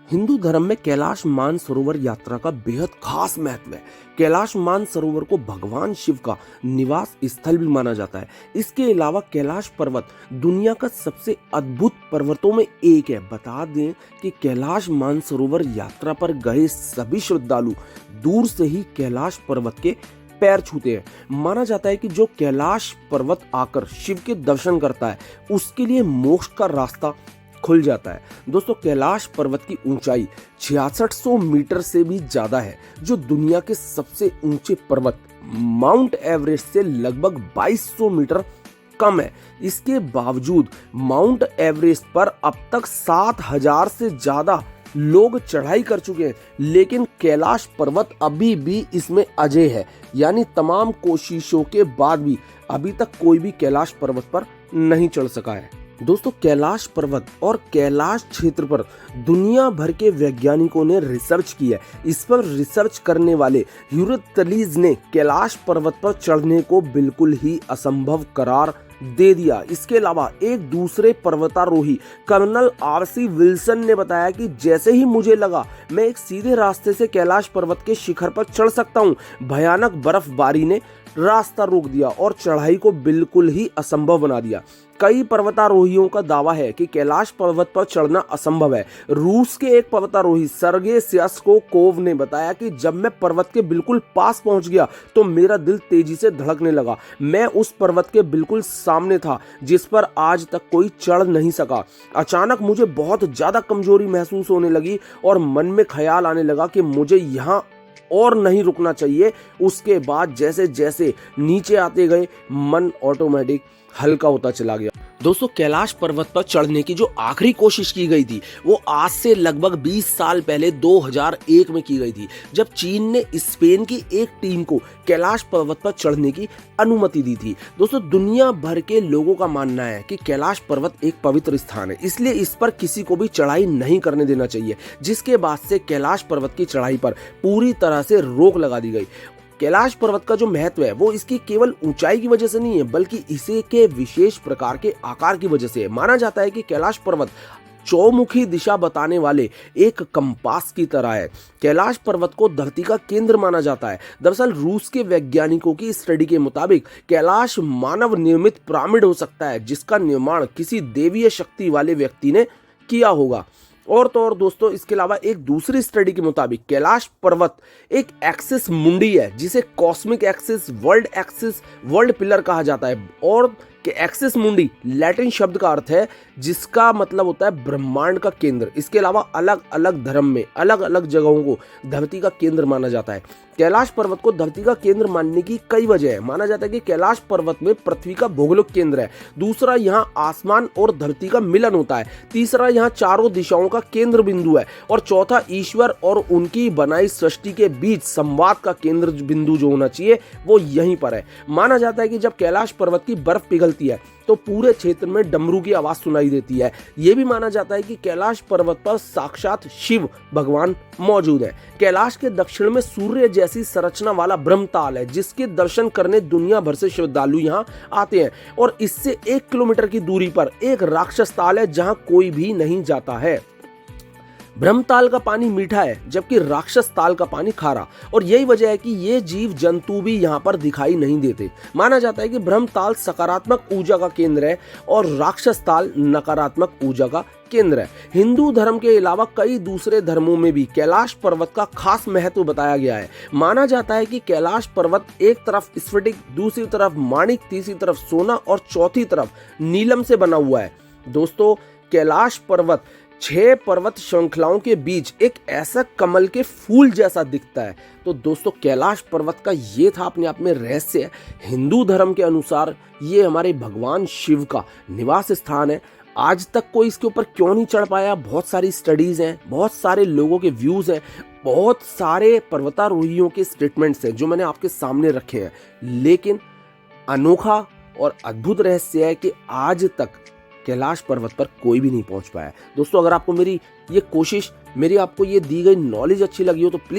हिंदू धर्म में कैलाश मानसरोवर यात्रा का बेहद खास महत्व है। कैलाश मानसरोवर को भगवान शिव का निवास स्थल भी माना जाता है। इसके अलावा कैलाश पर्वत दुनिया का सबसे अद्भुत पर्वतों में एक है। बता दें कि कैलाश मानसरोवर यात्रा पर गए सभी श्रद्धालु दूर से ही कैलाश पर्वत के पैर छूते हैं। माना जाता है कि जो कैलाश पर्वत आकर शिव के दर्शन करता है उसके लिए मोक्ष का रास्ता खुल जाता है। दोस्तों, कैलाश पर्वत की ऊंचाई 6600 मीटर से भी ज्यादा है, जो दुनिया के सबसे ऊंचे पर्वत माउंट एवरेस्ट से लगभग 2200 मीटर कम है। इसके बावजूद माउंट एवरेस्ट पर अब तक 7000 से ज्यादा लोग चढ़ाई कर चुके हैं, लेकिन कैलाश पर्वत अभी भी इसमें अजय है। यानी तमाम कोशिशों के बाद भी अभी तक कोई भी कैलाश पर्वत पर नहीं चढ़ सका है। दोस्तों, कैलाश पर्वत और कैलाश क्षेत्र पर दुनिया भर के वैज्ञानिकों ने रिसर्च किया है। इस पर रिसर्च करने वाले यूरतलीज ने कैलाश पर्वत पर चढ़ने को बिल्कुल ही असंभव करार दे दिया। इसके अलावा एक दूसरे पर्वतारोही कर्नल आरसी विल्सन ने बताया कि जैसे ही मुझे लगा मैं एक सीधे रास्ते से कैलाश पर्वत के शिखर पर चढ़ सकता हूं, भयानक बर्फबारी ने रास्ता रोक दिया और चढ़ाई को बिल्कुल ही असंभव बना दिया। कई पर्वतारोहियों का दावा है कि कैलाश पर्वत पर चढ़ना असंभव है। रूस के एक पर्वतारोही सर्गे स्यास्कोकोव ने बताया कि जब मैं पर्वत के बिल्कुल पास पहुंच गया तो मेरा दिल तेजी से धड़कने लगा। मैं उस पर्वत के बिल्कुल सामने था जिस पर आज तक कोई चढ़ नहीं सका। अचानक मुझे बहुत ज्यादा कमजोरी महसूस होने लगी और मन में ख्याल आने लगा कि मुझे यहाँ और नहीं रुकना चाहिए। उसके बाद जैसे जैसे नीचे आते गए मन ऑटोमेटिक हल्का होता चला गया। दोस्तों, कैलाश पर्वत पर चढ़ने की जो आखिरी कोशिश की गई थी वो आज से लगभग 20 साल पहले 2001 में की गई थी, जब चीन ने स्पेन की एक टीम को कैलाश पर्वत पर चढ़ने की अनुमति दी थी। दोस्तों, दुनिया भर के लोगों का मानना है कि कैलाश पर्वत एक पवित्र स्थान है, इसलिए इस पर किसी को भी चढ़ाई नहीं करने देना चाहिए, जिसके बाद से कैलाश पर्वत की चढ़ाई पर पूरी तरह से रोक लगा दी गई। कैलाश पर्वत का जो महत्व है वो इसकी केवल ऊंचाई की वजह से नहीं है, बल्कि इसे के विशेष प्रकार के आकार की वजह से है। माना जाता है कि कैलाश पर्वत चौमुखी दिशा बताने वाले एक कंपास की तरह है। कैलाश पर्वत को धरती का केंद्र माना जाता है। दरअसल रूस के वैज्ञानिकों की स्टडी के मुताबिक कैलाश मानव निर्मित पिरामिड हो सकता है, जिसका निर्माण किसी देवीय शक्ति वाले व्यक्ति ने किया होगा। और तो और दोस्तों, इसके अलावा एक दूसरी स्टडी के मुताबिक कैलाश पर्वत एक एक्सिस मुंडी है, जिसे कॉस्मिक एक्सिस, वर्ल्ड पिलर कहा जाता है। और एक्सिस मुंडी लैटिन शब्द का अर्थ है जिसका मतलब होता है ब्रह्मांड का केंद्र। इसके अलावा अलग अलग धर्म में अलग अलग जगहों को धरती का केंद्र माना जाता है। कैलाश पर्वत को धरती का केंद्र मानने की कई वजह है। माना जाता है कि कैलाश पर्वत में पृथ्वी का भौगोलिक केंद्र है। दूसरा, यहाँ आसमान और धरती का मिलन होता है। तीसरा, यहाँ चारों दिशाओं का केंद्र बिंदु है। और चौथा, ईश्वर और उनकी बनाई सृष्टि के बीच संवाद का केंद्र बिंदु जो होना चाहिए वो यहीं पर है। माना जाता है कि जब कैलाश पर्वत की बर्फ पिघलती है तो पूरे क्षेत्र में डमरू की आवाज सुनाई देती है। यह भी माना जाता है कि कैलाश पर्वत पर साक्षात शिव भगवान मौजूद है। कैलाश के दक्षिण में सूर्य जैसी संरचना वाला ब्रह्मताल है, जिसके दर्शन करने दुनिया भर से श्रद्धालु यहाँ आते हैं। और इससे 1 किलोमीटर की दूरी पर एक राक्षस ताल है जहाँ कोई भी नहीं जाता है। ब्रह्मताल का पानी मीठा है, जबकि राक्षस ताल का पानी खारा, और यही वजह है कि ये जीव जंतु भी यहाँ पर दिखाई नहीं देते। माना जाता है कि ब्रह्मताल सकारात्मक ऊर्जा का केंद्र है और राक्षस ताल नकारात्मक ऊर्जा का केंद्र है। हिंदू धर्म के अलावा कई दूसरे धर्मों में भी कैलाश पर्वत का खास महत्व बताया गया है। माना जाता है कि कैलाश पर्वत एक तरफ स्फटिक, दूसरी तरफ माणिक, तीसरी तरफ सोना और चौथी तरफ नीलम से बना हुआ है। दोस्तों, कैलाश पर्वत 6 पर्वत श्रृंखलाओं के बीच एक ऐसा कमल के फूल जैसा दिखता है। तो दोस्तों, कैलाश पर्वत का ये था अपने आप में रहस्य। हिंदू धर्म के अनुसार ये हमारे भगवान शिव का निवास स्थान है। आज तक कोई इसके ऊपर क्यों नहीं चढ़ पाया? बहुत सारी स्टडीज हैं, बहुत सारे लोगों के व्यूज हैं, बहुत सारे पर्वतारोहियों के स्टेटमेंट्स हैं जो मैंने आपके सामने रखे हैं, लेकिन अनोखा और अद्भुत रहस्य है कि आज तक कैलाश पर्वत पर कोई भी नहीं पहुंच पाया। दोस्तों, अगर आपको मेरी ये कोशिश, मेरी आपको ये दी गई नॉलेज अच्छी लगी हो तो प्लीज